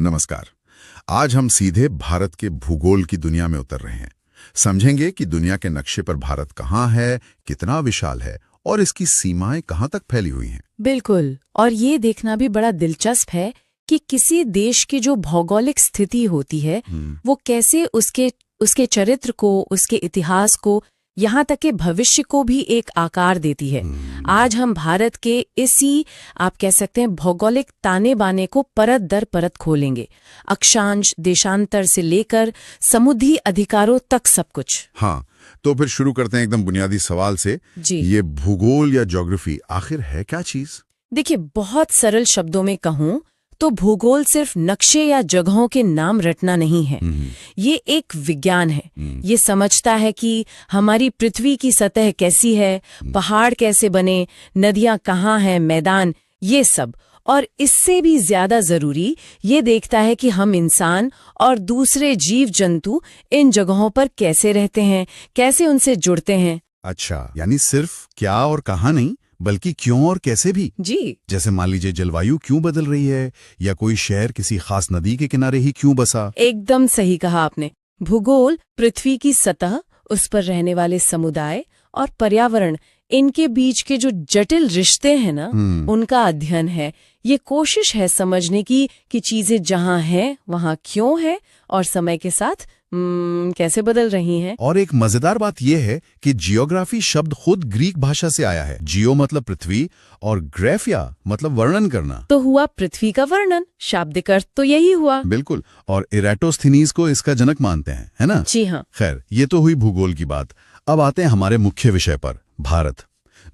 नमस्कार। आज हम सीधे भारत के भूगोल की दुनिया में उतर रहे हैं। समझेंगे कि दुनिया के नक्शे पर भारत कहाँ है, कितना विशाल है और इसकी सीमाएं कहाँ तक फैली हुई हैं। बिल्कुल। और ये देखना भी बड़ा दिलचस्प है कि किसी देश की जो भौगोलिक स्थिति होती है वो कैसे उसके चरित्र को, उसके इतिहास को, यहाँ तक के भविष्य को भी एक आकार देती है। आज हम भारत के इसी, आप कह सकते हैं, भौगोलिक ताने बाने को परत दर परत खोलेंगे। अक्षांश, देशांतर से लेकर समुद्री अधिकारों तक सब कुछ। हाँ, तो फिर शुरू करते हैं एकदम बुनियादी सवाल से। जी, ये भूगोल या ज्योग्राफी आखिर है क्या चीज? देखिए, बहुत सरल शब्दों में कहूँ तो भूगोल सिर्फ नक्शे या जगहों के नाम रटना नहीं है। ये एक विज्ञान है। ये समझता है कि हमारी पृथ्वी की सतह कैसी है, पहाड़ कैसे बने, नदियां कहाँ हैं, मैदान, ये सब। और इससे भी ज्यादा जरूरी ये देखता है कि हम इंसान और दूसरे जीव जंतु इन जगहों पर कैसे रहते हैं, कैसे उनसे जुड़ते हैं। अच्छा, यानी सिर्फ क्या और कहाँ नहीं, बल्कि क्यों और कैसे भी। जी, जैसे मान लीजिए जलवायु क्यों बदल रही है, या कोई शहर किसी खास नदी के किनारे ही क्यों बसा। एकदम सही कहा आपने। भूगोल पृथ्वी की सतह, उस पर रहने वाले समुदाय और पर्यावरण, इनके बीच के जो जटिल रिश्ते हैं ना, उनका अध्ययन है। ये कोशिश है समझने की कि चीजें जहाँ हैं वहाँ क्यों है और समय के साथ कैसे बदल रही हैं। और एक मजेदार बात यह है कि जियोग्राफी शब्द खुद ग्रीक भाषा से आया है। जियो मतलब पृथ्वी और ग्राफिया मतलब वर्णन करना। तो हुआ पृथ्वी का वर्णन, शाब्दिक अर्थ तो यही हुआ। बिल्कुल। और इराटोस्थनीज को इसका जनक मानते हैं, है ना? जी हाँ। खैर, ये तो हुई भूगोल की बात। अब आते हैं हमारे मुख्य विषय पर, भारत।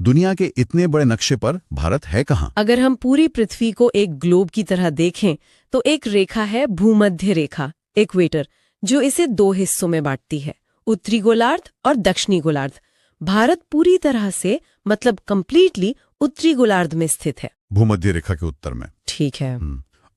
दुनिया के इतने बड़े नक्शे पर भारत है कहाँ? अगर हम पूरी पृथ्वी को एक ग्लोब की तरह देखें तो एक रेखा है, भूमध्य रेखा, इक्वेटर, जो इसे दो हिस्सों में बांटती है, उत्तरी गोलार्ध और दक्षिणी गोलार्ध। भारत पूरी तरह से, मतलब कंप्लीटली, उत्तरी गोलार्ध में स्थित है, भूमध्य रेखा के उत्तर में। ठीक है।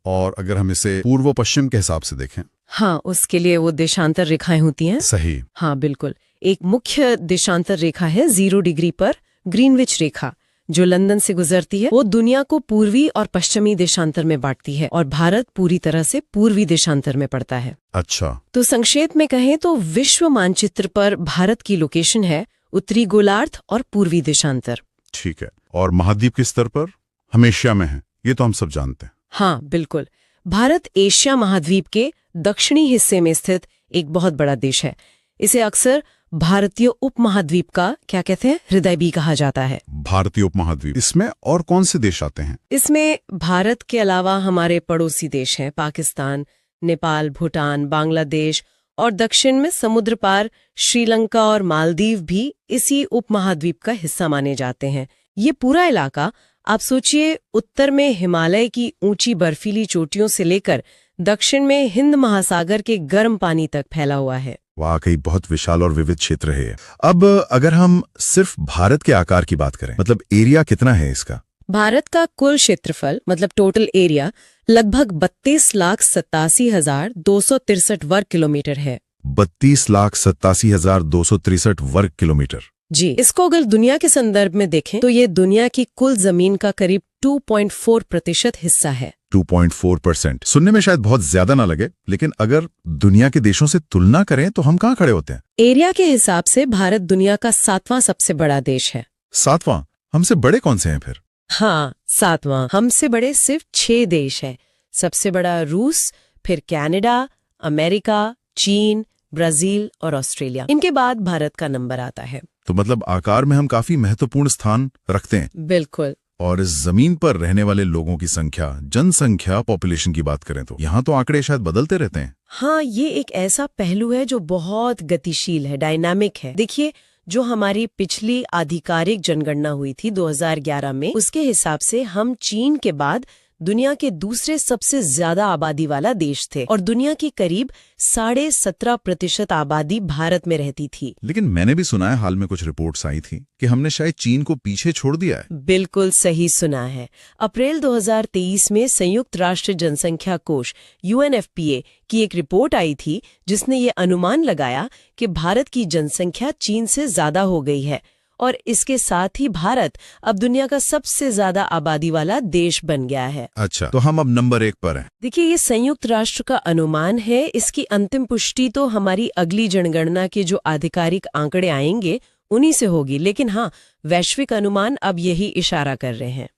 और अगर हम इसे पूर्व पश्चिम के हिसाब से देखें? हाँ, उसके लिए वो देशांतर रेखाएं होती हैं। सही। हाँ बिल्कुल। एक मुख्य देशांतर रेखा है 0 डिग्री पर, ग्रीनविच रेखा, जो लंदन से गुजरती है। वो दुनिया को पूर्वी और पश्चिमी देशांतर में बांटती है और भारत पूरी तरह से पूर्वी देशांतर में पड़ता है। अच्छा। तो संक्षेप में कहें तो विश्व मानचित्र पर भारत की लोकेशन है उत्तरी गोलार्ध और पूर्वी देशांतर। ठीक है। और महाद्वीप के स्तर पर हम एशिया में हैं, ये तो हम सब जानते हैं। हाँ बिल्कुल। भारत एशिया महाद्वीप के दक्षिणी हिस्से में स्थित एक बहुत बड़ा देश है। इसे अक्सर भारतीय उपमहाद्वीप का, क्या कहते हैं, हृदय भी कहा जाता है। भारतीय उपमहाद्वीप, इसमें और कौन से देश आते हैं? इसमें भारत के अलावा हमारे पड़ोसी देश हैं, पाकिस्तान, नेपाल, भूटान, बांग्लादेश, और दक्षिण में समुद्र पार श्रीलंका और मालदीव भी इसी उपमहाद्वीप का हिस्सा माने जाते हैं। ये पूरा इलाका, आप सोचिए, उत्तर में हिमालय की ऊंची बर्फीली चोटियों से लेकर दक्षिण में हिंद महासागर के गर्म पानी तक फैला हुआ है। वाकई बहुत विशाल और विविध क्षेत्र है। अब अगर हम सिर्फ भारत के आकार की बात करें, मतलब एरिया कितना है इसका? भारत का कुल क्षेत्रफल, मतलब टोटल एरिया, लगभग 32,87,263 वर्ग किलोमीटर है। 32,87,263 वर्ग किलोमीटर। जी, इसको अगर दुनिया के संदर्भ में देखें तो ये दुनिया की कुल जमीन का करीब 2.4% हिस्सा है। 2.4%। सुनने में शायद बहुत ज्यादा ना लगे, लेकिन अगर दुनिया के देशों से तुलना करें तो हम कहाँ खड़े होते हैं? एरिया के हिसाब से भारत दुनिया का 7वां सबसे बड़ा देश है। 7वां? हमसे बड़े कौन से हैं फिर? हाँ, 7वां। हमसे बड़े सिर्फ 6 देश हैं। सबसे बड़ा रूस, फिर कनाडा, अमेरिका, चीन, ब्राजील और ऑस्ट्रेलिया। इनके बाद भारत का नंबर आता है। तो मतलब आकार में हम काफी महत्वपूर्ण स्थान रखते हैं। बिल्कुल। और इस जमीन पर रहने वाले लोगों की संख्या, जनसंख्या, पॉपुलेशन की बात करें तो यहाँ तो आंकड़े शायद बदलते रहते हैं। हाँ, ये एक ऐसा पहलू है जो बहुत गतिशील है, डायनामिक है। देखिए, जो हमारी पिछली आधिकारिक जनगणना हुई थी 2011 में, उसके हिसाब से हम चीन के बाद दुनिया के दूसरे सबसे ज्यादा आबादी वाला देश थे और दुनिया की करीब 17.5% आबादी भारत में रहती थी। लेकिन मैंने भी सुना है, हाल में कुछ रिपोर्ट्स आई थी कि हमने शायद चीन को पीछे छोड़ दिया है। बिल्कुल सही सुना है। अप्रैल 2023 में संयुक्त राष्ट्र जनसंख्या कोष UNFPA की एक रिपोर्ट आई थी जिसने ये अनुमान लगाया कि भारत की जनसंख्या चीन से ज्यादा हो गई है और इसके साथ ही भारत अब दुनिया का सबसे ज्यादा आबादी वाला देश बन गया है। अच्छा, तो हम अब नंबर 1 पर हैं। देखिए, ये संयुक्त राष्ट्र का अनुमान है। इसकी अंतिम पुष्टि तो हमारी अगली जनगणना के जो आधिकारिक आंकड़े आएंगे उन्हीं से होगी, लेकिन हाँ, वैश्विक अनुमान अब यही इशारा कर रहे हैं।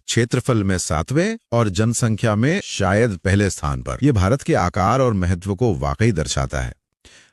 क्षेत्रफल में 7वें और जनसंख्या में शायद पहले स्थान पर। यह भारत के आकार और महत्व को वाकई दर्शाता है।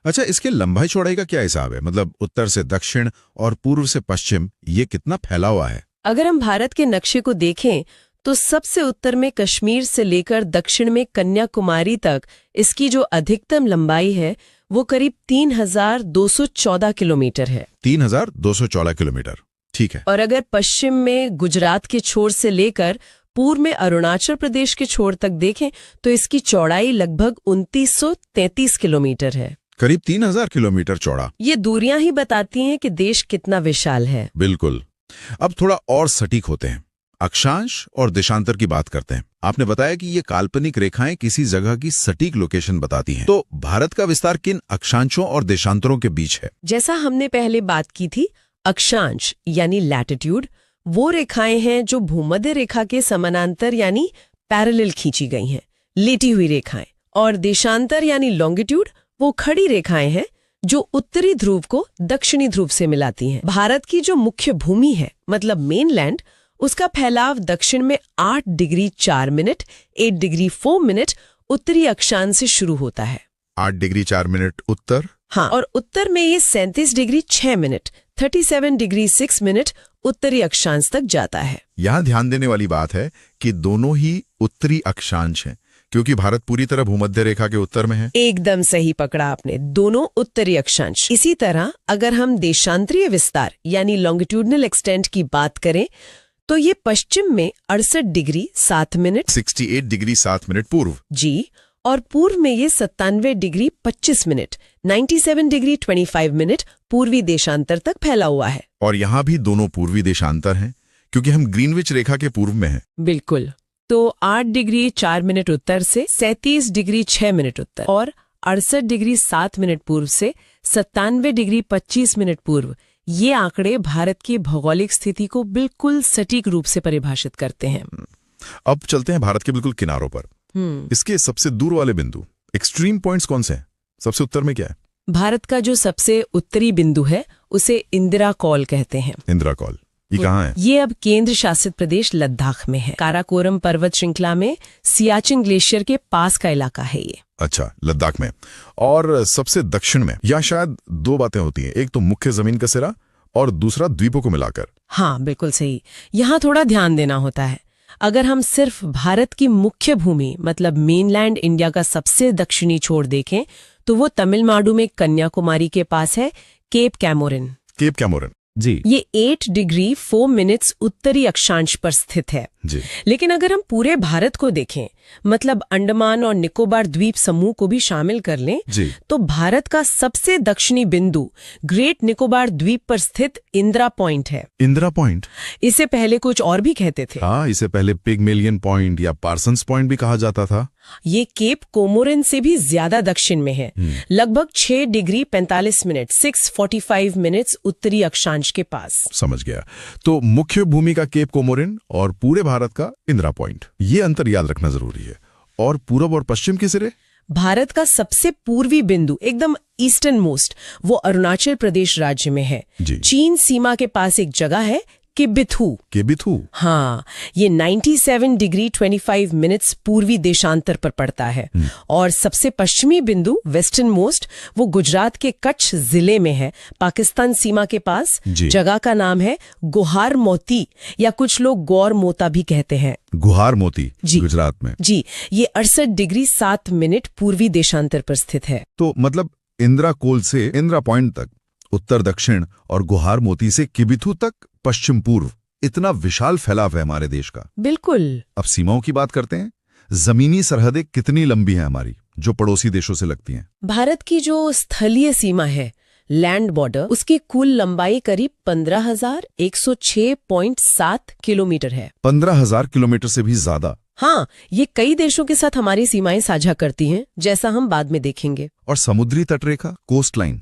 अच्छा, इसके लंबाई चौड़ाई का क्या हिसाब है? मतलब उत्तर से दक्षिण और पूर्व से पश्चिम, ये कितना फैला हुआ है? अगर हम भारत के नक्शे को देखें तो सबसे उत्तर में कश्मीर से लेकर दक्षिण में कन्याकुमारी तक इसकी जो अधिकतम लंबाई है वो करीब 3214 किलोमीटर है। 3214 किलोमीटर, ठीक है। और अगर पश्चिम में गुजरात के छोर से लेकर पूर्व में अरुणाचल प्रदेश के छोर तक देखें तो इसकी चौड़ाई लगभग 2933 किलोमीटर है। करीब 3000 किलोमीटर चौड़ा। ये दूरियां ही बताती हैं कि देश कितना विशाल है। बिल्कुल। अब थोड़ा और सटीक होते हैं, अक्षांश और देशांतर की बात करते हैं। आपने बताया कि ये काल्पनिक रेखाएं किसी जगह की सटीक लोकेशन बताती हैं। तो भारत का विस्तार किन अक्षांशों और देशांतरों के बीच है? जैसा हमने पहले बात की थी, अक्षांश यानी लैटिट्यूड वो रेखाएं हैं जो भूमध्य रेखा के समानांतर यानी पैरेलल खींची गई हैं, लेटी हुई रेखाएं। और देशांतर यानी लॉन्गिट्यूड वो खड़ी रेखाएं हैं जो उत्तरी ध्रुव को दक्षिणी ध्रुव से मिलाती हैं। भारत की जो मुख्य भूमि है, मतलब मेनलैंड, उसका फैलाव दक्षिण में 8 डिग्री 4 मिनट 8 डिग्री 4 मिनट उत्तरी अक्षांश से शुरू होता है। 8 डिग्री 4 मिनट उत्तर। हाँ, और उत्तर में ये 37 डिग्री 6 मिनट 37 डिग्री 6 मिनट उत्तरी अक्षांश तक जाता है। यहाँ ध्यान देने वाली बात है कि दोनों ही उत्तरी अक्षांश हैं, क्योंकि भारत पूरी तरह भूमध्य रेखा के उत्तर में है। एकदम सही पकड़ा आपने, दोनों उत्तरी अक्षांश। इसी तरह अगर हम देशांतरीय विस्तार यानी लॉन्गिट्यूडनल एक्सटेंट की बात करें तो ये पश्चिम में 68 डिग्री 7 मिनट 68 डिग्री 7 मिनट पूर्व जी, और पूर्व में ये 97 डिग्री 25 मिनट 97 डिग्री 25 मिनट पूर्वी देशांतर तक फैला हुआ है। और यहाँ भी दोनों पूर्वी देशांतर हैं, क्योंकि हम ग्रीनविच रेखा के पूर्व में हैं। बिल्कुल। तो 8 डिग्री 4 मिनट उत्तर से 37 डिग्री 6 मिनट उत्तर और 68 डिग्री 7 मिनट पूर्व से 97 डिग्री 25 मिनट पूर्व, ये आंकड़े भारत की भौगोलिक स्थिति को बिल्कुल सटीक रूप से परिभाषित करते हैं। अब चलते हैं भारत के बिल्कुल किनारों पर। इसके सबसे दूर वाले बिंदु, एक्सट्रीम पॉइंट्स कौन से हैं? सबसे उत्तर में क्या है? भारत का जो सबसे उत्तरी बिंदु है उसे इंदिरा कौल कहते हैं। इंदिरा कौल, ये कहाँ है? ये अब केंद्र शासित प्रदेश लद्दाख में है। काराकोरम पर्वत श्रृंखला में सियाचिन ग्लेशियर के पास का इलाका है ये। अच्छा, लद्दाख में। और सबसे दक्षिण में, या शायद दो बातें होती हैं, एक तो मुख्य जमीन का सिरा और दूसरा द्वीपों को मिलाकर। हाँ, बिल्कुल सही। यहाँ थोड़ा ध्यान देना होता है। अगर हम सिर्फ भारत की मुख्य भूमि मतलब मेनलैंड इंडिया का सबसे दक्षिणी छोर देखें तो वो तमिलनाडु में कन्याकुमारी के पास है, केप कैमोरिन। केप कैमोरिन जी, ये 8 डिग्री 4 मिनट्स उत्तरी अक्षांश पर स्थित है जी। लेकिन अगर हम पूरे भारत को देखें, मतलब अंडमान और निकोबार द्वीप समूह को भी शामिल कर लें जी, तो भारत का सबसे दक्षिणी बिंदु ग्रेट निकोबार द्वीप पर स्थित इंदिरा पॉइंट है। इंदिरा पॉइंट, इसे पहले कुछ और भी कहते थे। हाँ, इसे पहले पिगमेलियन पॉइंट या पार्सन्स पॉइंट भी कहा जाता था। ये केप कोमोरिन से भी ज्यादा दक्षिण में है, लगभग 6 डिग्री 45 मिनट 6:45 मिनट्स उत्तरी अक्षांश के पास। समझ गया। तो मुख्य भूमि का केप कोमोरिन और पूरे भारत का इंदिरा पॉइंट, ये अंतर याद रखना जरूरी है। और पूरब और पश्चिम के सिरे? भारत का सबसे पूर्वी बिंदु एकदम ईस्टर्न मोस्ट वो अरुणाचल प्रदेश राज्य में है। चीन सीमा के पास एक जगह है किबिथू। किबिथू, हाँ, ये 97 डिग्री 25 मिनट्स पूर्वी देशांतर पर पड़ता है। और सबसे पश्चिमी बिंदु वेस्टर्न मोस्ट वो गुजरात के कच्छ जिले में है, पाकिस्तान सीमा के पास। जगह का नाम है गुहार मोती या कुछ लोग गौर मोता भी कहते हैं। गुहार मोती गुजरात में जी, ये 68 डिग्री 7 मिनट पूर्वी देशांतर पर स्थित है। तो मतलब इंदिरा कोल से इंदिरा पॉइंट तक उत्तर दक्षिण और गुहार मोती से किबिथू तक पश्चिम पूर्व, इतना विशाल फैलाव है हमारे देश का। बिल्कुल। अब सीमाओं की बात करते हैं। जमीनी सरहदें कितनी लंबी हैं हमारी, जो पड़ोसी देशों से लगती हैं? भारत की जो स्थलीय सीमा है, लैंड बॉर्डर, उसकी कुल लंबाई करीब 15,106.7 किलोमीटर है। 15,000 किलोमीटर से भी ज्यादा। हाँ, ये कई देशों के साथ हमारी सीमाएं साझा करती हैं, जैसा हम बाद में देखेंगे। और समुद्री तटरेखा, कोस्ट लाइन,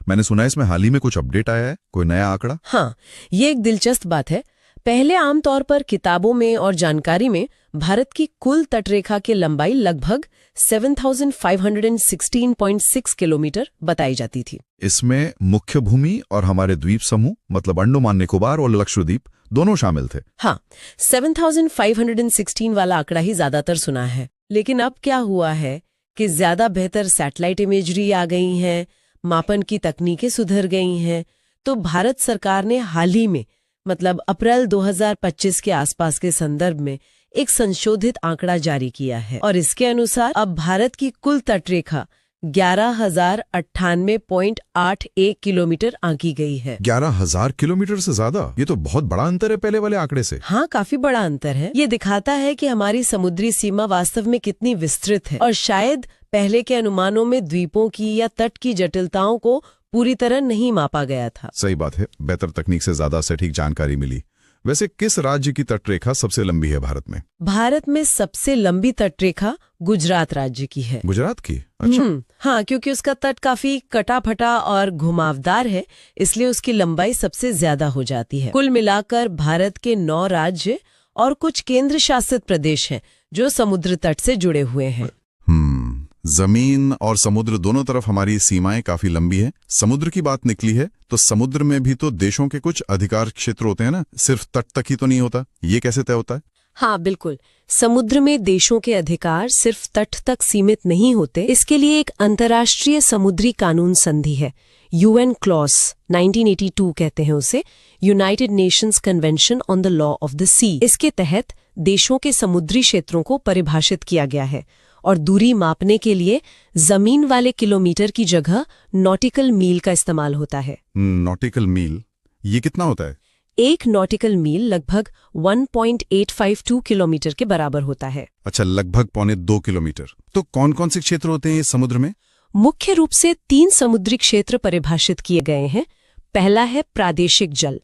मैंने सुना है इसमें हाल ही में कुछ अपडेट आया है, कोई नया आंकड़ा? हाँ, ये एक दिलचस्प बात है। पहले आमतौर पर किताबों में और जानकारी में भारत की कुल तटरेखा की लंबाई लगभग 7,516.6 किलोमीटर बताई जाती थी। इसमें मुख्य भूमि और हमारे द्वीप समूह मतलब अंडमान निकोबार और लक्षद्वीप दोनों शामिल थे। हाँ, 7,516 वाला आंकड़ा ही ज्यादातर सुना है। लेकिन अब क्या हुआ है कि ज्यादा बेहतर सैटेलाइट इमेजरी आ गई हैं, मापन की तकनीकें सुधर गई हैं, तो भारत सरकार ने हाल ही में मतलब अप्रैल 2025 के आसपास के संदर्भ में एक संशोधित आंकड़ा जारी किया है और इसके अनुसार अब भारत की कुल तटरेखा 11,098.81 किलोमीटर आंकी गई है। 11,000 किलोमीटर से ज्यादा? ये तो बहुत बड़ा अंतर है पहले वाले आंकड़े से। हाँ, काफी बड़ा अंतर है। ये दिखाता है कि हमारी समुद्री सीमा वास्तव में कितनी विस्तृत है और शायद पहले के अनुमानों में द्वीपों की या तट की जटिलताओं को पूरी तरह नहीं मापा गया था। सही बात है, बेहतर तकनीक से ज्यादा सटीक जानकारी मिली। वैसे किस राज्य की तटरेखा सबसे लंबी है भारत में? भारत में सबसे लंबी तटरेखा गुजरात राज्य की है। गुजरात की? अच्छा। हाँ, क्योंकि उसका तट काफी कटा-फटा और घुमावदार है, इसलिए उसकी लंबाई सबसे ज्यादा हो जाती है। कुल मिलाकर भारत के 9 राज्य और कुछ केंद्र शासित प्रदेश हैं जो समुद्र तट से जुड़े हुए हैं। जमीन और समुद्र दोनों तरफ हमारी सीमाएं काफी लंबी है। समुद्र की बात निकली है तो समुद्र में भी तो देशों के कुछ अधिकार क्षेत्र होते हैं ना, सिर्फ तट तक ही तो नहीं होता। ये कैसे तय होता है? हाँ, बिल्कुल। समुद्र में देशों के अधिकार सिर्फ तट तक सीमित नहीं होते। इसके लिए एक अंतर्राष्ट्रीय समुद्री कानून संधि है, UN क्लॉज 1982 कहते हैं उसे, United Nations Convention on the Law of the Sea. इसके तहत देशों के समुद्री क्षेत्रों को परिभाषित किया गया है और दूरी मापने के लिए जमीन वाले किलोमीटर की जगह नॉटिकल मील का इस्तेमाल होता है। नॉटिकल मील, ये कितना होता है? एक नॉटिकल मील लगभग 1.852 किलोमीटर के बराबर होता है। अच्छा, लगभग 1.25 किलोमीटर। तो कौन कौन से क्षेत्र होते हैं इस समुद्र में? मुख्य रूप से 3 समुद्री क्षेत्र परिभाषित किए गए हैं। पहला है प्रादेशिक जल,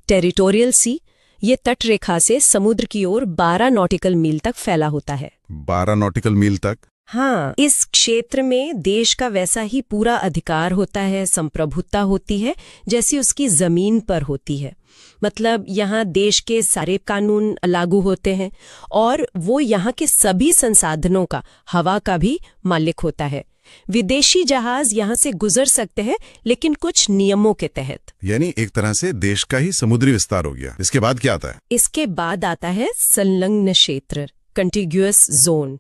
टेरिटोरियल सी। ये तटरेखा से समुद्र की ओर 12 नॉटिकल मील तक फैला होता है। 12 नॉटिकल मील तक? हाँ, इस क्षेत्र में देश का वैसा ही पूरा अधिकार होता है, संप्रभुता होती है जैसी उसकी जमीन पर होती है। मतलब यहाँ देश के सारे कानून लागू होते हैं और वो यहाँ के सभी संसाधनों का, हवा का भी मालिक होता है। विदेशी जहाज यहाँ से गुजर सकते हैं, लेकिन कुछ नियमों के तहत। यानी एक तरह से देश का ही समुद्री विस्तार हो गया। इसके बाद क्या आता है? इसके बाद आता है संलग्न क्षेत्र, कंटिग्यूअस जोन।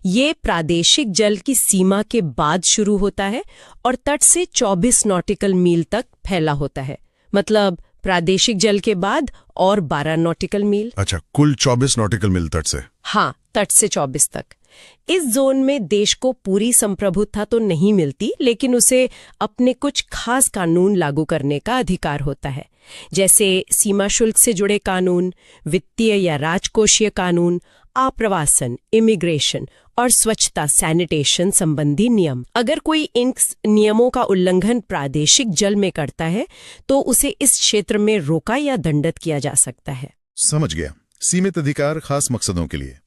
ये प्रादेशिक जल की सीमा के बाद शुरू होता है और तट से 24 नॉटिकल मील तक फैला होता है। मतलब प्रादेशिक जल के बाद और 12 नॉटिकल मील। अच्छा, कुल 24 नॉटिकल मील तट से? हाँ, तट से 24 तक। इस जोन में देश को पूरी संप्रभुता तो नहीं मिलती, लेकिन उसे अपने कुछ खास कानून लागू करने का अधिकार होता है, जैसे सीमा शुल्क से जुड़े कानून, वित्तीय या राजकोषीय कानून, आप्रवासन, इमिग्रेशन और स्वच्छता सैनिटेशन संबंधी नियम। अगर कोई इन नियमों का उल्लंघन प्रादेशिक जल में करता है तो उसे इस क्षेत्र में रोका या दंडित किया जा सकता है। समझ गया, सीमित अधिकार खास मकसदों के लिए।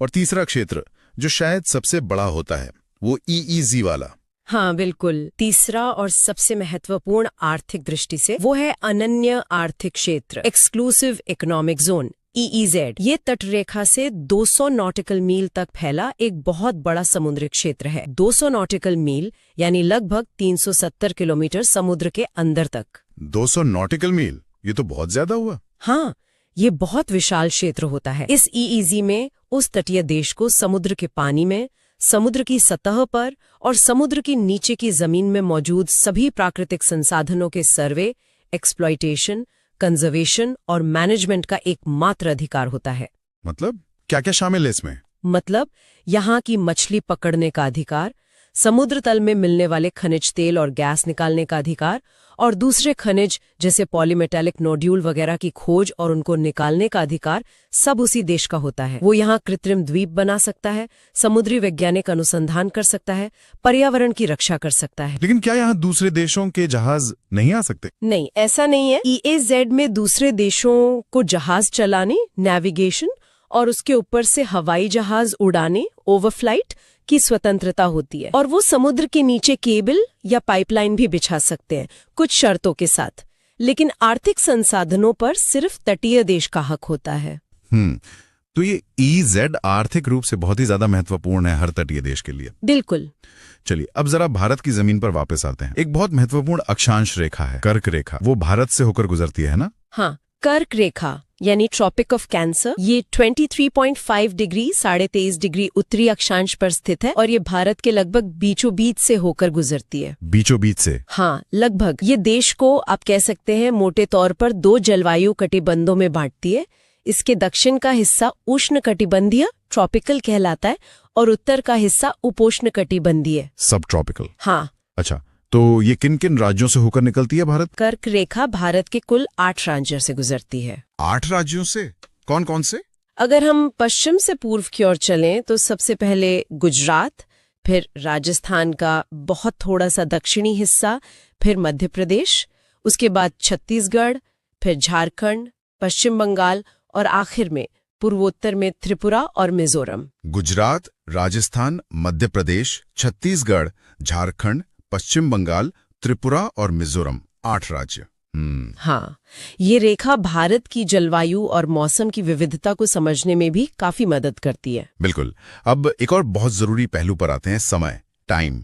और तीसरा क्षेत्र जो शायद सबसे बड़ा होता है, वो EEZ वाला। हाँ, बिल्कुल। तीसरा और सबसे महत्वपूर्ण आर्थिक दृष्टि से वो है अनन्य आर्थिक क्षेत्र, एक्सक्लूसिव इकोनॉमिक जोन, EEZ। ये तटरेखा से 200 नॉटिकल मील तक फैला एक बहुत बड़ा समुद्री क्षेत्र है। 200 नॉटिकल मील यानी लगभग 370 किलोमीटर समुद्र के अंदर तक। 200 नॉटिकल मील, ये तो बहुत ज्यादा हुआ। हाँ, ये बहुत विशाल क्षेत्र होता है। इस EEZ में उस तटीय देश को समुद्र के पानी में, समुद्र की सतह पर और समुद्र की नीचे की जमीन में मौजूद सभी प्राकृतिक संसाधनों के सर्वे, एक्सप्लॉयटेशन, कंजर्वेशन और मैनेजमेंट का एकमात्र अधिकार होता है। मतलब क्या क्या शामिल है इसमें? मतलब यहाँ की मछली पकड़ने का अधिकार, समुद्र तल में मिलने वाले खनिज तेल और गैस निकालने का अधिकार और दूसरे खनिज जैसे पॉलीमेटालिक नोड्यूल वगैरह की खोज और उनको निकालने का अधिकार सब उसी देश का होता है। वो यहाँ कृत्रिम द्वीप बना सकता है, समुद्री वैज्ञानिक अनुसंधान कर सकता है, पर्यावरण की रक्षा कर सकता है। लेकिन क्या यहाँ दूसरे देशों के जहाज नहीं आ सकते? नहीं, ऐसा नहीं है। EEZ में दूसरे देशों को जहाज चलाने, नेविगेशन और उसके ऊपर से हवाई जहाज उड़ाने, ओवरफ्लाइट की स्वतंत्रता होती है और वो समुद्र के नीचे केबल या पाइपलाइन भी बिछा सकते हैं कुछ शर्तों के साथ, लेकिन आर्थिक संसाधनों पर सिर्फ तटीय देश का हक होता है। तो ये EZ आर्थिक रूप से बहुत ही ज्यादा महत्वपूर्ण है हर तटीय देश के लिए। बिल्कुल। चलिए अब जरा भारत की जमीन पर वापस आते हैं। एक बहुत महत्वपूर्ण अक्षांश रेखा है कर्क रेखा, वो भारत से होकर गुजरती है ना? हाँ, कर्क रेखा यानी ट्रॉपिक ऑफ कैंसर, ये 23.5 डिग्री 23.5 डिग्री उत्तरी अक्षांश पर स्थित है और ये भारत के लगभग बीचों बीच से होकर गुजरती है। बीचों बीच से? हाँ, लगभग। ये देश को आप कह सकते हैं मोटे तौर पर 2 जलवायु कटिबंधों में बांटती है। इसके दक्षिण का हिस्सा उष्ण कटिबंधीय ट्रॉपिकल कहलाता है और उत्तर का हिस्सा उपोष्ण कटिबंधीय सब ट्रॉपिकल। हाँ। अच्छा, तो ये किन किन राज्यों से होकर निकलती है भारत? कर्क रेखा भारत के कुल 8 राज्यों से गुजरती है। 8 राज्यों से? कौन कौन से? अगर हम पश्चिम से पूर्व की ओर चलें तो सबसे पहले गुजरात, फिर राजस्थान का बहुत थोड़ा सा दक्षिणी हिस्सा, फिर मध्य प्रदेश, उसके बाद छत्तीसगढ़, फिर झारखंड, पश्चिम बंगाल और आखिर में पूर्वोत्तर में त्रिपुरा और मिजोरम। गुजरात, राजस्थान, मध्य प्रदेश, छत्तीसगढ़, झारखंड, पश्चिम बंगाल, त्रिपुरा और मिजोरम, 8 राज्य। हाँ, ये रेखा भारत की जलवायु और मौसम की विविधता को समझने में भी काफी मदद करती है। बिल्कुल। अब एक और बहुत जरूरी पहलू पर आते हैं, समय, टाइम।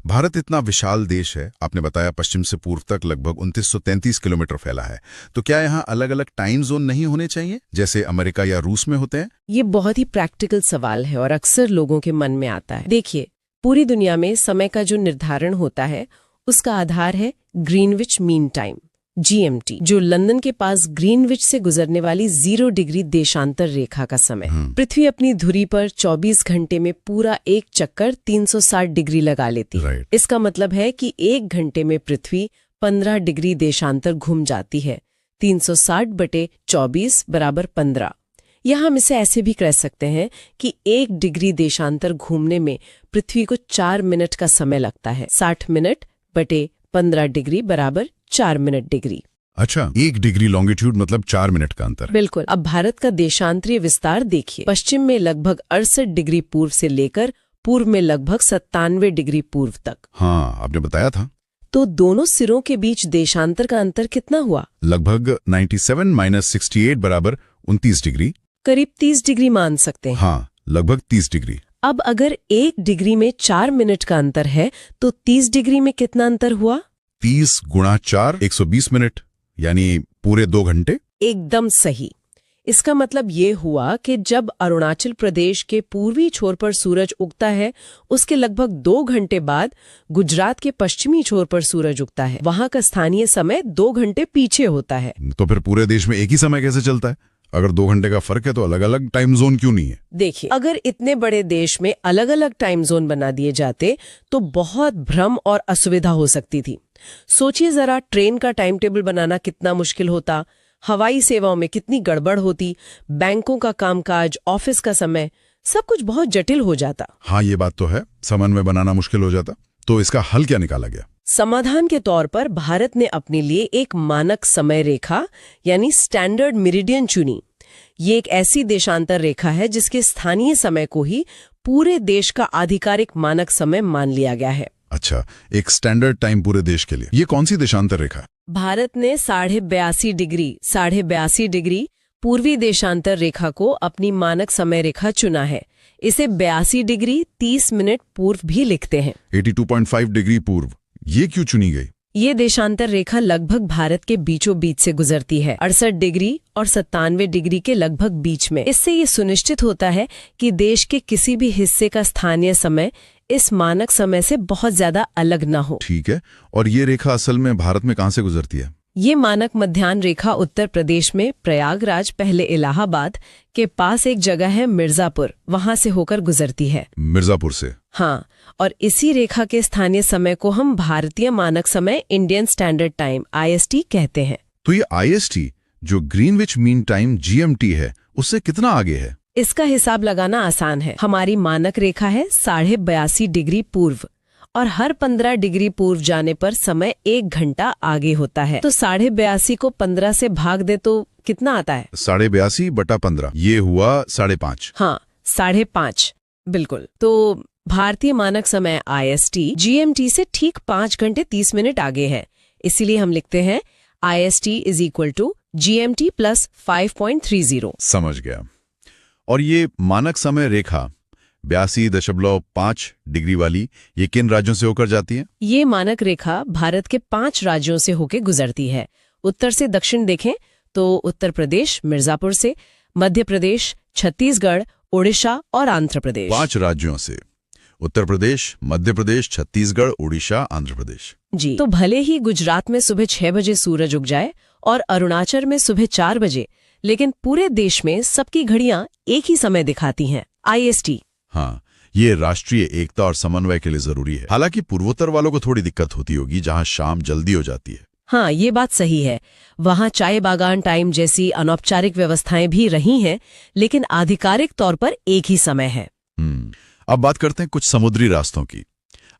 भारत इतना विशाल देश है, आपने बताया पश्चिम से पूर्व तक लगभग 2933 किलोमीटर फैला है, तो क्या यहाँ अलग अलग टाइम जोन नहीं होने चाहिए जैसे अमेरिका या रूस में होते हैं? ये बहुत ही प्रैक्टिकल सवाल है और अक्सर लोगों के मन में आता है। देखिए, पूरी दुनिया में समय का जो निर्धारण होता है उसका आधार है ग्रीनविच मीन टाइम, GMT, जो लंदन के पास ग्रीनविच से गुजरने वाली 0 डिग्री देशांतर रेखा का समय। पृथ्वी अपनी धुरी पर 24 घंटे में पूरा एक चक्कर 360 डिग्री लगा लेती है। इसका मतलब है कि 1 घंटे में पृथ्वी 15 डिग्री देशांतर घूम जाती है। 360/24 = 15। या हम इसे ऐसे भी कह सकते हैं कि 1 डिग्री देशांतर घूमने में पृथ्वी को 4 मिनट का समय लगता है। 60 मिनट बटे 15 डिग्री = 4 मिनट डिग्री। अच्छा, 1 डिग्री लॉन्गिट्यूड मतलब 4 मिनट का अंतर। बिल्कुल। अब भारत का देशांतरीय विस्तार देखिए। पश्चिम में लगभग 68 डिग्री पूर्व से लेकर पूर्व में लगभग 97 डिग्री पूर्व तक। हाँ, आपने बताया था। तो दोनों सिरों के बीच देशांतर का अंतर कितना हुआ? लगभग 97 - 68 = 29 डिग्री। करीब 30 डिग्री मान सकते हैं। हाँ, लगभग 30 डिग्री। अब अगर 1 डिग्री में 4 मिनट का अंतर है तो 30 डिग्री में कितना अंतर हुआ? 30 × 4 120 मिनट, यानी पूरे 2 घंटे। एकदम सही। इसका मतलब ये हुआ कि जब अरुणाचल प्रदेश के पूर्वी छोर पर सूरज उगता है उसके लगभग 2 घंटे बाद गुजरात के पश्चिमी छोर पर सूरज उगता है। वहां का स्थानीय समय 2 घंटे पीछे होता है। तो फिर पूरे देश में एक ही समय कैसे चलता है? अगर 2 घंटे का फर्क है तो अलग अलग टाइम जोन क्यों नहीं है? देखिए, अगर इतने बड़े देश में अलग अलग टाइम जोन बना दिए जाते तो बहुत भ्रम और असुविधा हो सकती थी। सोचिए जरा, ट्रेन का टाइम टेबल बनाना कितना मुश्किल होता, हवाई सेवाओं में कितनी गड़बड़ होती, बैंकों का कामकाज, ऑफिस का समय, सब कुछ बहुत जटिल हो जाता। हाँ, ये बात तो है, समन्वय बनाना मुश्किल हो जाता। तो इसका हल क्या निकाला गया? समाधान के तौर पर भारत ने अपने लिए एक मानक समय रेखा यानी स्टैंडर्ड मेरिडियन चुनी। ये एक ऐसी देशांतर रेखा है जिसके स्थानीय समय को ही पूरे देश का आधिकारिक मानक समय मान लिया गया है। अच्छा, एक स्टैंडर्ड टाइम पूरे देश के लिए। ये कौन सी देशांतर रेखा? भारत ने 82.5 डिग्री पूर्वी देशांतर रेखा को अपनी मानक समय रेखा चुना है। इसे 82 डिग्री 30 मिनट पूर्व भी लिखते हैं। 82.5 डिग्री पूर्व, ये क्यों चुनी गई? ये देशांतर रेखा लगभग भारत के बीचों बीच से गुजरती है, 68 डिग्री और 97 डिग्री के लगभग बीच में। इससे ये सुनिश्चित होता है कि देश के किसी भी हिस्से का स्थानीय समय इस मानक समय से बहुत ज्यादा अलग न हो। ठीक है, और ये रेखा असल में भारत में कहाँ से गुजरती है? ये मानक मध्याह्न रेखा उत्तर प्रदेश में प्रयागराज, पहले इलाहाबाद के पास एक जगह है मिर्जापुर, वहां से होकर गुजरती है। मिर्जापुर से? हाँ, और इसी रेखा के स्थानीय समय को हम भारतीय मानक समय इंडियन स्टैंडर्ड टाइम IST कहते हैं। तो ये IST जो ग्रीनविच मीन टाइम GMT है, उससे कितना आगे है? इसका हिसाब लगाना आसान है। हमारी मानक रेखा है 82.5 डिग्री पूर्व और हर 15 डिग्री पूर्व जाने पर समय 1 घंटा आगे होता है। तो 82.5 को 15 से भाग दे तो कितना आता है? 82.5/15, ये हुआ 5.5। हाँ, 5.5, बिल्कुल। तो भारतीय मानक समय IST GMT से ठीक 5 घंटे 30 मिनट आगे है। इसीलिए हम लिखते हैं IST = GMT + 5.30। समझ गया। और ये मानक समय रेखा 82.5 डिग्री वाली, ये किन राज्यों से होकर जाती है? ये मानक रेखा भारत के 5 राज्यों से होकर गुजरती है। उत्तर से दक्षिण देखें तो उत्तर प्रदेश मिर्जापुर से, मध्य प्रदेश, छत्तीसगढ़, ओडिशा और आंध्र प्रदेश। 5 राज्यों से, उत्तर प्रदेश, मध्य प्रदेश, छत्तीसगढ़, ओडिशा, आंध्र प्रदेश। जी, तो भले ही गुजरात में सुबह 6 बजे सूरज उग जाए और अरुणाचल में सुबह 4 बजे, लेकिन पूरे देश में सबकी घड़ियां एक ही समय दिखाती हैं, IST। हाँ, ये राष्ट्रीय एकता और समन्वय के लिए जरूरी है। हालांकि पूर्वोत्तर वालों को थोड़ी दिक्कत होती होगी, जहां शाम जल्दी हो जाती है। हाँ, ये बात सही है। वहाँ चाय बागान टाइम जैसी अनौपचारिक व्यवस्थाएं भी रही हैं, लेकिन आधिकारिक तौर पर एक ही समय है। अब बात करते हैं कुछ समुद्री रास्तों की।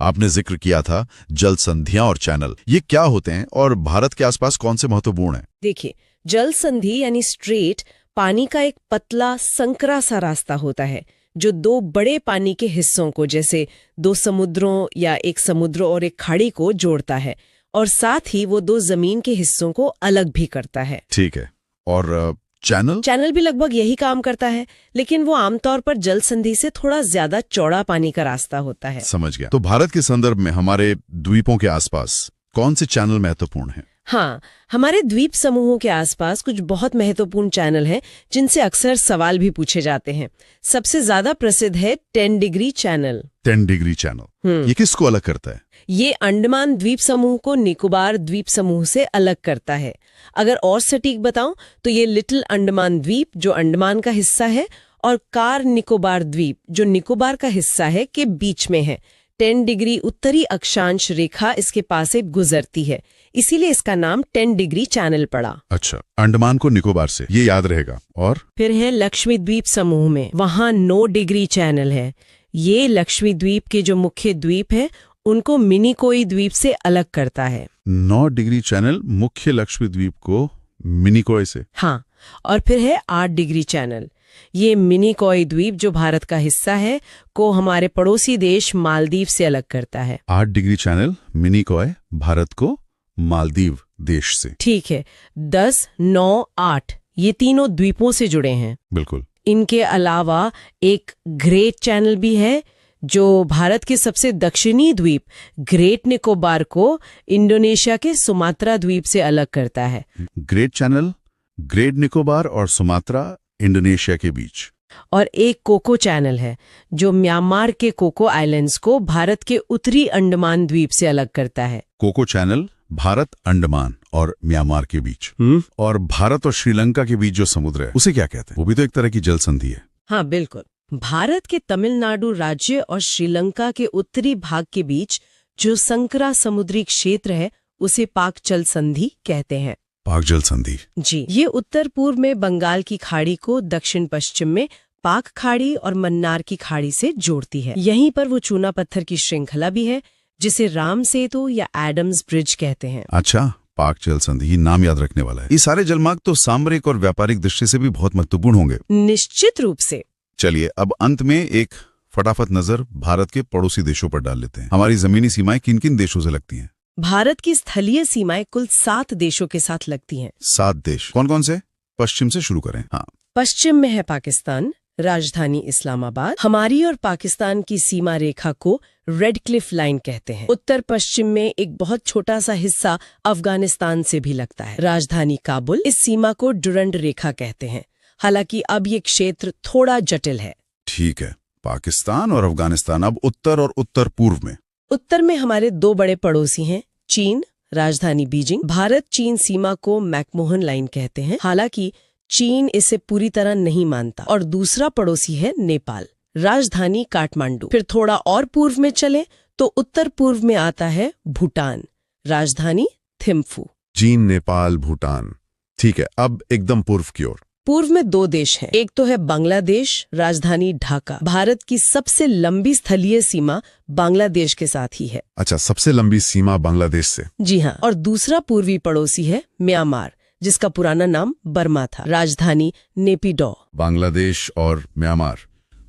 आपने जिक्र किया था जल संधियां और चैनल, ये क्या होते हैं और भारत के आसपास कौन से महत्वपूर्ण हैं? देखिए, जल संधि यानी स्ट्रेट पानी का एक पतला संकरा सा रास्ता होता है जो 2 बड़े पानी के हिस्सों को, जैसे 2 समुद्रों या एक समुद्र और एक खाड़ी को जोड़ता है, और साथ ही वो 2 जमीन के हिस्सों को अलग भी करता है। ठीक है। और चैनल भी लगभग यही काम करता है, लेकिन वो आमतौर पर जल संधि से थोड़ा ज्यादा चौड़ा पानी का रास्ता होता है। समझ गया। तो भारत के संदर्भ में हमारे द्वीपों के आसपास कौन से चैनल महत्वपूर्ण हैं? हाँ, हमारे द्वीप समूहों के आसपास कुछ बहुत महत्वपूर्ण चैनल हैं जिनसे अक्सर सवाल भी पूछे जाते हैं। सबसे ज्यादा प्रसिद्ध है 10 डिग्री चैनल। 10 डिग्री चैनल, ये किसको अलग करता है? ये अंडमान द्वीप समूह को निकोबार द्वीप समूह से अलग करता है। अगर और सटीक बताऊं तो ये लिटिल अंडमान द्वीप, जो अंडमान का हिस्सा है, और कार निकोबार द्वीप, जो निकोबार का हिस्सा है, के बीच में है। 10 डिग्री उत्तरी अक्षांश रेखा इसके पास से गुजरती है, इसीलिए इसका नाम 10 डिग्री चैनल पड़ा। अच्छा, अंडमान को निकोबार से, ये याद रहेगा। और फिर है लक्ष्मी द्वीप समूह में, वहां 9 डिग्री चैनल है। ये लक्ष्मी द्वीप के जो मुख्य द्वीप है उनको मिनिकोई द्वीप से अलग करता है। 9 डिग्री चैनल मुख्य लक्ष्मी द्वीप को मिनिकोई से। हाँ, और फिर है 8 डिग्री चैनल। ये मिनिकोई द्वीप, जो भारत का हिस्सा है, को हमारे पड़ोसी देश मालदीव से अलग करता है। 8 डिग्री चैनल मिनिकोई भारत को मालदीव देश से। ठीक है। 10, 9, 8 ये तीनों द्वीपों से जुड़े हैं। बिल्कुल। इनके अलावा एक ग्रेट चैनल भी है जो भारत के सबसे दक्षिणी द्वीप ग्रेट निकोबार को इंडोनेशिया के सुमात्रा द्वीप से अलग करता है। ग्रेट चैनल ग्रेट निकोबार और सुमात्रा इंडोनेशिया के बीच। और एक कोको चैनल है जो म्यांमार के कोको आइलैंड्स को भारत के उत्तरी अंडमान द्वीप से अलग करता है। कोको चैनल भारत, अंडमान और म्यांमार के बीच। और भारत और श्रीलंका के बीच जो समुद्र है उसे क्या कहते हैं? वो भी तो एक तरह की जल संधि है। हाँ, बिल्कुल। भारत के तमिलनाडु राज्य और श्रीलंका के उत्तरी भाग के बीच जो संकरा समुद्री क्षेत्र है उसे पाक जल संधि कहते हैं। पाक जल संधि। जी, ये उत्तर पूर्व में बंगाल की खाड़ी को दक्षिण पश्चिम में पाक खाड़ी और मन्नार की खाड़ी से जोड़ती है। यहीं पर वो चूना पत्थर की श्रृंखला भी है जिसे राम सेतु या एडम्स ब्रिज कहते हैं। अच्छा, पाक जल संधि, ये नाम याद रखने वाला है। ये सारे जलमार्ग तो सामरिक और व्यापारिक दृष्टि से भी बहुत महत्वपूर्ण होंगे। निश्चित रूप से। चलिए अब अंत में एक फटाफट नजर भारत के पड़ोसी देशों पर डाल लेते हैं। हमारी जमीनी सीमाएं किन किन देशों से लगती हैं? भारत की स्थलीय सीमाएं कुल 7 देशों के साथ लगती हैं। 7 देश कौन कौन से? पश्चिम से शुरू करें। हाँ, पश्चिम में है पाकिस्तान, राजधानी इस्लामाबाद। हमारी और पाकिस्तान की सीमा रेखा को रेड क्लिफ लाइन कहते हैं। उत्तर पश्चिम में एक बहुत छोटा सा हिस्सा अफगानिस्तान से भी लगता है, राजधानी काबुल। इस सीमा को डुरंड रेखा कहते हैं। हालांकि अब ये क्षेत्र थोड़ा जटिल है। ठीक है, पाकिस्तान और अफगानिस्तान। अब उत्तर और उत्तर पूर्व में। उत्तर में हमारे 2 बड़े पड़ोसी हैं, चीन, राजधानी बीजिंग। भारत चीन सीमा को मैकमोहन लाइन कहते हैं, हालांकि चीन इसे पूरी तरह नहीं मानता। और दूसरा पड़ोसी है नेपाल, राजधानी काठमांडू। फिर थोड़ा और पूर्व में चले तो उत्तर पूर्व में आता है भूटान, राजधानी थिम्फू। चीन, नेपाल, भूटान। ठीक है, अब एकदम पूर्व की ओर। पूर्व में 2 देश हैं। एक तो है बांग्लादेश, राजधानी ढाका। भारत की सबसे लंबी स्थलीय सीमा बांग्लादेश के साथ ही है। अच्छा, सबसे लंबी सीमा बांग्लादेश से। जी हाँ। और दूसरा पूर्वी पड़ोसी है म्यांमार, जिसका पुराना नाम बर्मा था, राजधानी नेपिडॉ। बांग्लादेश और म्यांमार,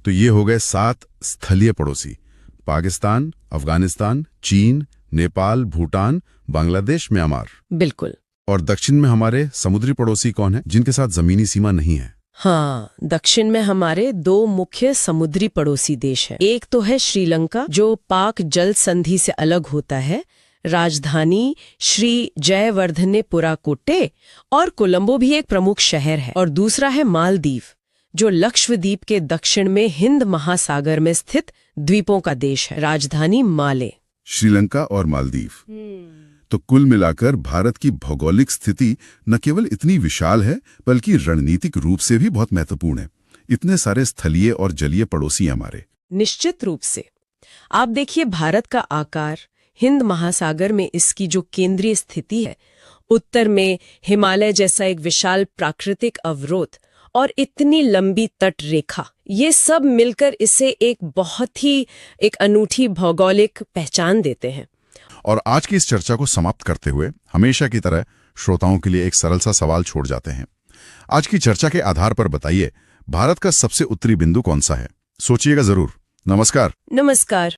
तो ये हो गए 7 स्थलीय पड़ोसी। पाकिस्तान, अफगानिस्तान, चीन, नेपाल, भूटान, बांग्लादेश, म्यांमार। बिल्कुल। और दक्षिण में हमारे समुद्री पड़ोसी कौन है जिनके साथ जमीनी सीमा नहीं है? हाँ, दक्षिण में हमारे 2 मुख्य समुद्री पड़ोसी देश हैं। एक तो है श्रीलंका, जो पाक जल संधि से अलग होता है। राजधानी श्री जयवर्धनेपुरा कोट्टे और कोलंबो भी एक प्रमुख शहर है। और दूसरा है मालदीव, जो लक्षद्वीप के दक्षिण में हिंद महासागर में स्थित द्वीपों का देश है। राजधानी माले। श्रीलंका और मालदीव। तो कुल मिलाकर भारत की भौगोलिक स्थिति न केवल इतनी विशाल है बल्कि रणनीतिक रूप से भी बहुत महत्वपूर्ण है। इतने सारे स्थलीय और जलीय पड़ोसी हमारे। निश्चित रूप से। आप देखिए, भारत का आकार, हिंद महासागर में इसकी जो केंद्रीय स्थिति है, उत्तर में हिमालय जैसा एक विशाल प्राकृतिक अवरोध और इतनी लंबी तट रेखा, ये सब मिलकर इसे एक बहुत ही अनूठी भौगोलिक पहचान देते हैं। और आज की इस चर्चा को समाप्त करते हुए हमेशा की तरह श्रोताओं के लिए एक सरल सा सवाल छोड़ जाते हैं। आज की चर्चा के आधार पर बताइए, भारत का सबसे उत्तरी बिंदु कौन सा है? सोचिएगा जरूर। नमस्कार। नमस्कार।